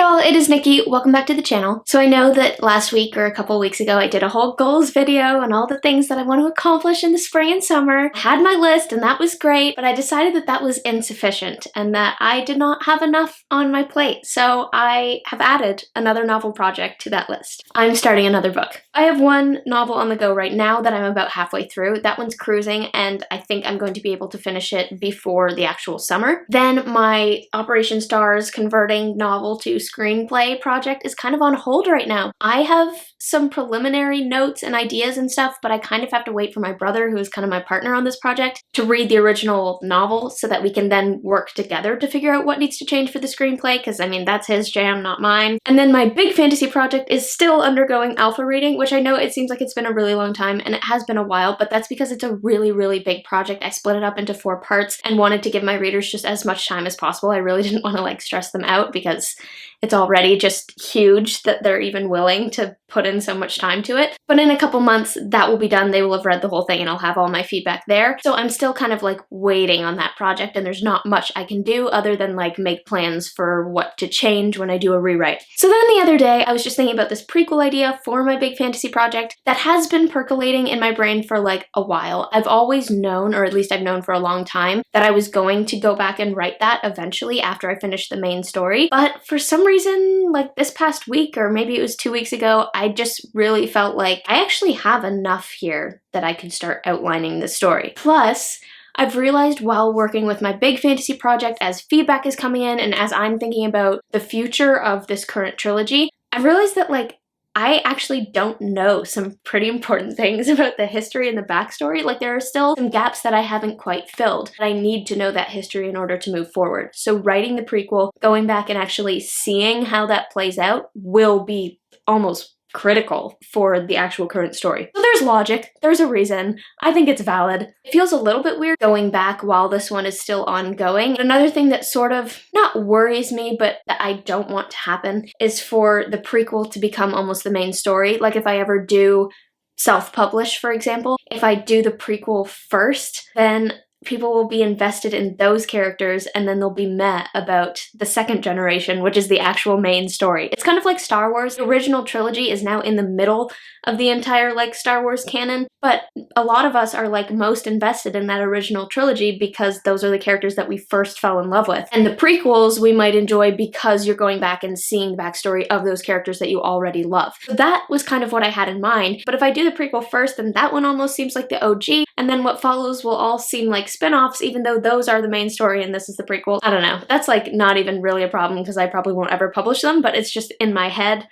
y'all, it is Nikki. Welcome back to the channel. So I know that last week or a couple weeks ago I did a whole goals video and all the things that I want to accomplish in the spring and summer. I had my list and that was great, but I decided that that was insufficient and that I did not have enough on my plate. So I have added another novel project to that list. I'm starting another book. I have one novel on the go right now that I'm about halfway through. That one's cruising and I think I'm going to be able to finish it before the actual summer. Then my Operation Stars converting novel to screenplay project is kind of on hold right now. I have some preliminary notes and ideas and stuff, but I kind of have to wait for my brother, who is kind of my partner on this project, to read the original novel so that we can then work together to figure out what needs to change for the screenplay, because I mean, that's his jam, not mine. And then my big fantasy project is still undergoing alpha reading, which I know it seems like it's been a really long time, and it has been a while, but that's because it's a really, really big project. I split it up into 4 parts and wanted to give my readers just as much time as possible. I really didn't want to like stress them out because it's already just huge that they're even willing to put in so much time to it. But in a couple months, that will be done. They will have read the whole thing and I'll have all my feedback there. So I'm still kind of like waiting on that project, and there's not much I can do other than like make plans for what to change when I do a rewrite. So then the other day, I was just thinking about this prequel idea for my big fantasy project that has been percolating in my brain for like a while. I've always known, or at least I've known for a long time, that I was going to go back and write that eventually after I finished the main story. But for some reason, like this past week, or maybe it was 2 weeks ago, I just really felt like I actually have enough here that I could start outlining the story. Plus, I've realized while working with my big fantasy project, as feedback is coming in and as I'm thinking about the future of this current trilogy, I've realized that like I actually don't know some pretty important things about the history and the backstory. Like there are still some gaps that I haven't quite filled. I need to know that history in order to move forward. So writing the prequel, going back and actually seeing how that plays out will be almost critical for the actual current story. So there's logic, there's a reason, I think it's valid. It feels a little bit weird going back while this one is still ongoing. Another thing that sort of not worries me, but that I don't want to happen is for the prequel to become almost the main story. Like if I ever do self-publish, for example, if I do the prequel first, then people will be invested in those characters and then they'll be meh about the second generation, which is the actual main story. It's kind of like Star Wars. The original trilogy is now in the middle of the entire like Star Wars canon, but a lot of us are like most invested in that original trilogy because those are the characters that we first fell in love with. And the prequels we might enjoy because you're going back and seeing the backstory of those characters that you already love. So that was kind of what I had in mind. But if I do the prequel first, then that one almost seems like the OG, and then what follows will all seem like spin-offs, even though those are the main story and this is the prequel. I don't know. That's like not even really a problem because I probably won't ever publish them, but it's just in my head.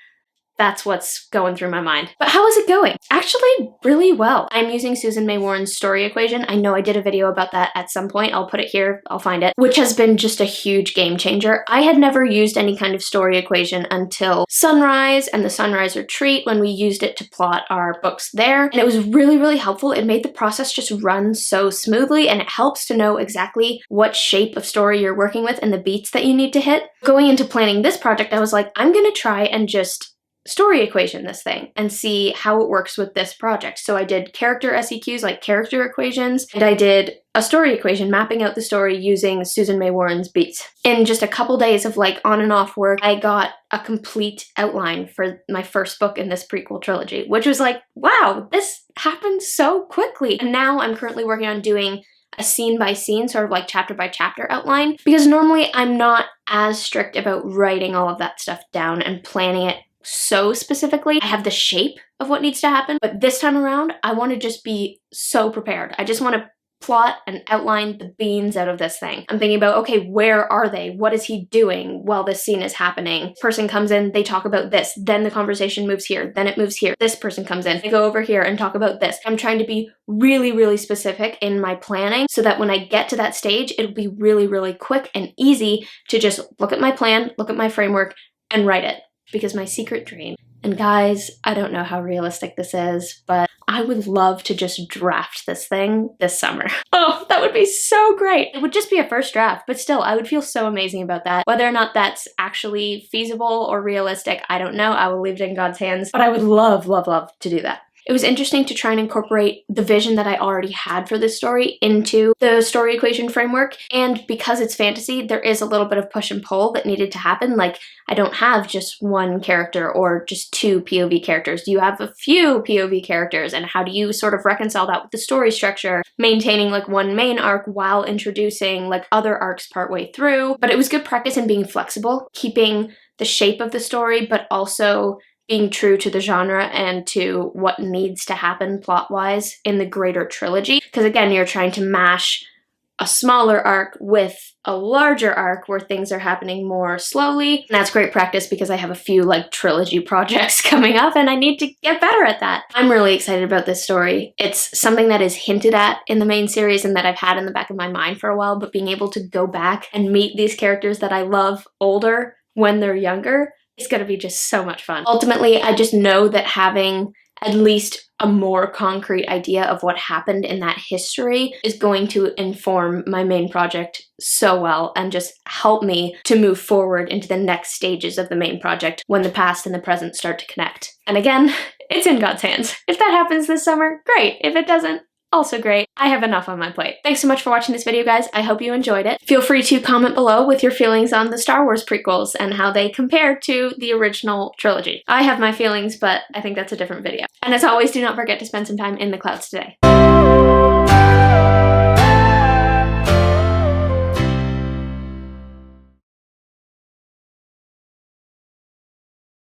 That's what's going through my mind. But how is it going? Actually, really well. I'm using Susan May Warren's story equation. I know I did a video about that at some point. I'll put it here. I'll find it. Which has been just a huge game changer. I had never used any kind of story equation until Sunrise and the Sunrise Retreat when we used it to plot our books there. And it was really, really helpful. It made the process just run so smoothly, and it helps to know exactly what shape of story you're working with and the beats that you need to hit. Going into planning this project, I was like, I'm gonna try and just story equation this thing and see how it works with this project. So I did character SEQs, like character equations, and I did a story equation mapping out the story using Susan May Warren's beats. In just a couple days of like on and off work, I got a complete outline for my first book in this prequel trilogy, which was like, wow, this happened so quickly. And now I'm currently working on doing a scene by scene, sort of like chapter by chapter outline, because normally I'm not as strict about writing all of that stuff down and planning it so specifically. I have the shape of what needs to happen, but this time around, I want to just be so prepared. I just want to plot and outline the beans out of this thing. I'm thinking about, okay, where are they? What is he doing while this scene is happening? Person comes in, they talk about this, then the conversation moves here, then it moves here. This person comes in, they go over here and talk about this. I'm trying to be really, really specific in my planning so that when I get to that stage, it'll be really, really quick and easy to just look at my plan, look at my framework, and write it. Because my secret dream, and guys, I don't know how realistic this is, but I would love to just draft this thing this summer. Oh, that would be so great. It would just be a first draft, but still, I would feel so amazing about that. Whether or not that's actually feasible or realistic, I don't know. I will leave it in God's hands, but I would love, love, love to do that. it was interesting to try and incorporate the vision that I already had for this story into the story equation framework. And because it's fantasy, there is a little bit of push and pull that needed to happen. Like, I don't have just one character or just two POV characters. You have a few POV characters, and how do you sort of reconcile that with the story structure, maintaining like one main arc while introducing like other arcs partway through. But it was good practice in being flexible, keeping the shape of the story, but also being true to the genre and to what needs to happen plot-wise in the greater trilogy. Because again, you're trying to mash a smaller arc with a larger arc where things are happening more slowly. And that's great practice because I have a few like trilogy projects coming up and I need to get better at that. I'm really excited about this story. It's something that is hinted at in the main series and that I've had in the back of my mind for a while, but being able to go back and meet these characters that I love older when they're younger, it's gonna be just so much fun. Ultimately, I just know that having at least a more concrete idea of what happened in that history is going to inform my main project so well and just help me to move forward into the next stages of the main project when the past and the present start to connect. And again, it's in God's hands. If that happens this summer, great. If it doesn't, also great. I have enough on my plate. Thanks so much for watching this video, guys. I hope you enjoyed it. Feel free to comment below with your feelings on the Star Wars prequels and how they compare to the original trilogy. I have my feelings, but I think that's a different video. And as always, do not forget to spend some time in the clouds today.